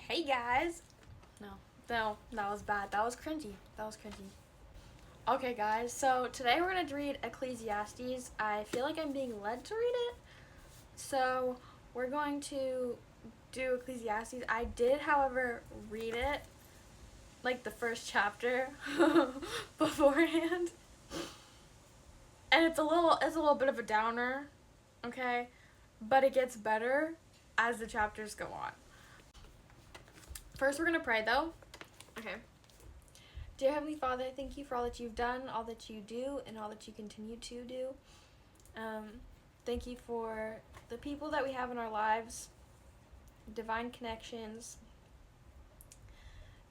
Hey guys! No, that was bad. That was cringy. Okay, guys, so today we're going to read Ecclesiastes. I feel like I'm being led to read it, so we're going to do Ecclesiastes. I did, however, read it, like the first chapter, beforehand, and it's a little bit of a downer, okay? But it gets better as the chapters go on. First, we're going to pray, though. Okay. Dear Heavenly Father, thank you for all that you've done, all that you do, and all that you continue to do. Thank you for the people that we have in our lives, divine connections,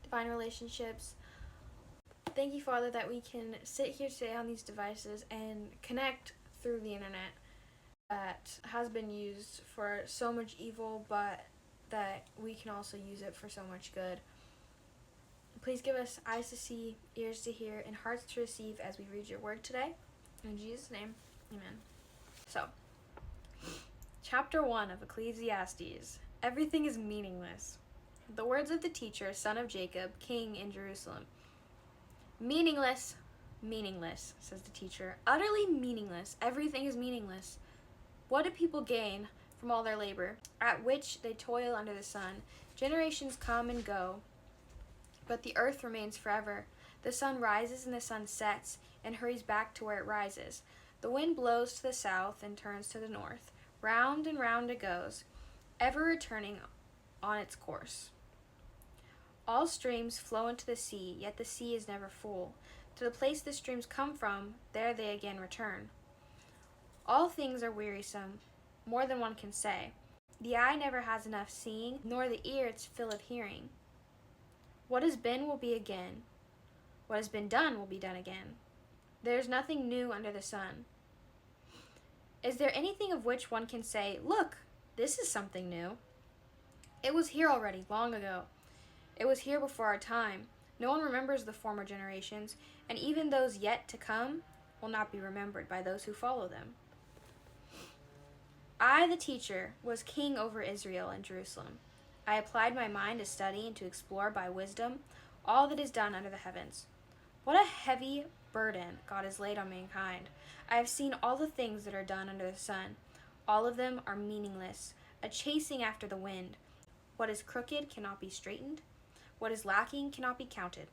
divine relationships. Thank you, Father, that we can sit here today on these devices and connect through the internet that has been used for so much evil, but that we can also use it for so much good. Please give us eyes to see, ears to hear, and hearts to receive as we read your word today. In Jesus' name, amen. So, chapter 1 of Ecclesiastes. Everything is meaningless. The words of the teacher, son of Jacob, king in Jerusalem. Meaningless, meaningless, says the teacher. Utterly meaningless. Everything is meaningless. What do people gain from all their labor, at which they toil under the sun? Generations come and go, but the earth remains forever. The sun rises and the sun sets, and hurries back to where it rises. The wind blows to the south and turns to the north. Round and round it goes, ever returning on its course. All streams flow into the sea, yet the sea is never full. To the place the streams come from, there they again return. All things are wearisome, more than one can say. The eye never has enough seeing, nor the ear its fill of hearing. What has been will be again. What has been done will be done again. There is nothing new under the sun. Is there anything of which one can say, "Look, this is something new"? It was here already, long ago. It was here before our time. No one remembers the former generations, and even those yet to come will not be remembered by those who follow them. I, the teacher, was king over Israel and Jerusalem. I applied my mind to study and to explore by wisdom all that is done under the heavens. What a heavy burden God has laid on mankind. I have seen all the things that are done under the sun. All of them are meaningless, a chasing after the wind. What is crooked cannot be straightened. What is lacking cannot be counted.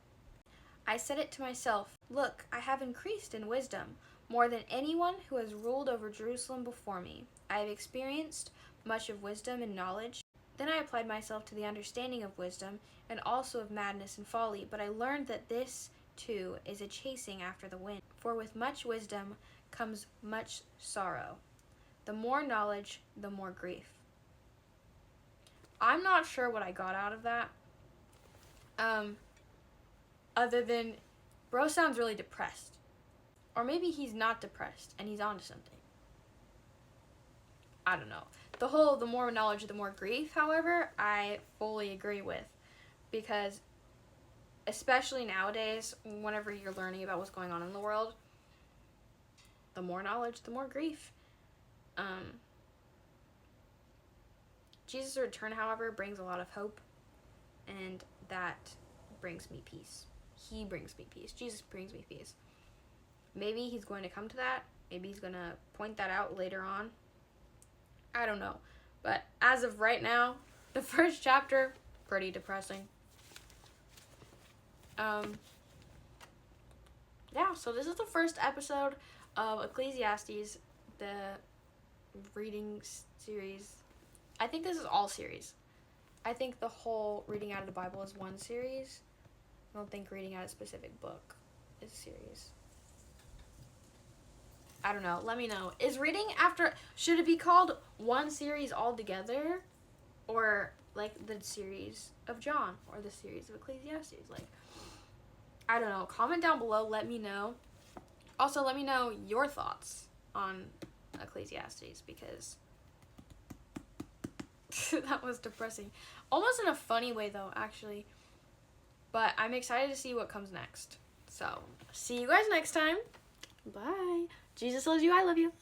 I said it to myself, "Look, I have increased in wisdom, more than anyone who has ruled over Jerusalem before me. I have experienced much of wisdom and knowledge. Then I applied myself to the understanding of wisdom and also of madness and folly, but I learned that this, too, is a chasing after the wind. For with much wisdom comes much sorrow. The more knowledge, the more grief." I'm not sure what I got out of that. Other than, bro sounds really depressed. Or maybe he's not depressed and he's onto something. I don't know. The more knowledge, the more grief, however, I fully agree with. Because, especially nowadays, whenever you're learning about what's going on in the world, the more knowledge, the more grief. Jesus' return, however, brings a lot of hope, and that brings me peace. He brings me peace. Jesus brings me peace. Maybe he's going to come to that. Maybe he's going to point that out later on. I don't know. But as of right now, the first chapter, pretty depressing. Yeah, so this is the first episode of Ecclesiastes, the reading series. I think this is all series. I think the whole reading out of the Bible is one series. I don't think reading out a specific book is a series. I don't know. Let me know. Should it be called one series altogether? Or, like, the series of John? Or the series of Ecclesiastes? Like, I don't know. Comment down below. Let me know. Also, let me know your thoughts on Ecclesiastes, because that was depressing. Almost in a funny way, though, actually. But I'm excited to see what comes next. So, see you guys next time. Bye. Jesus loves you. I love you.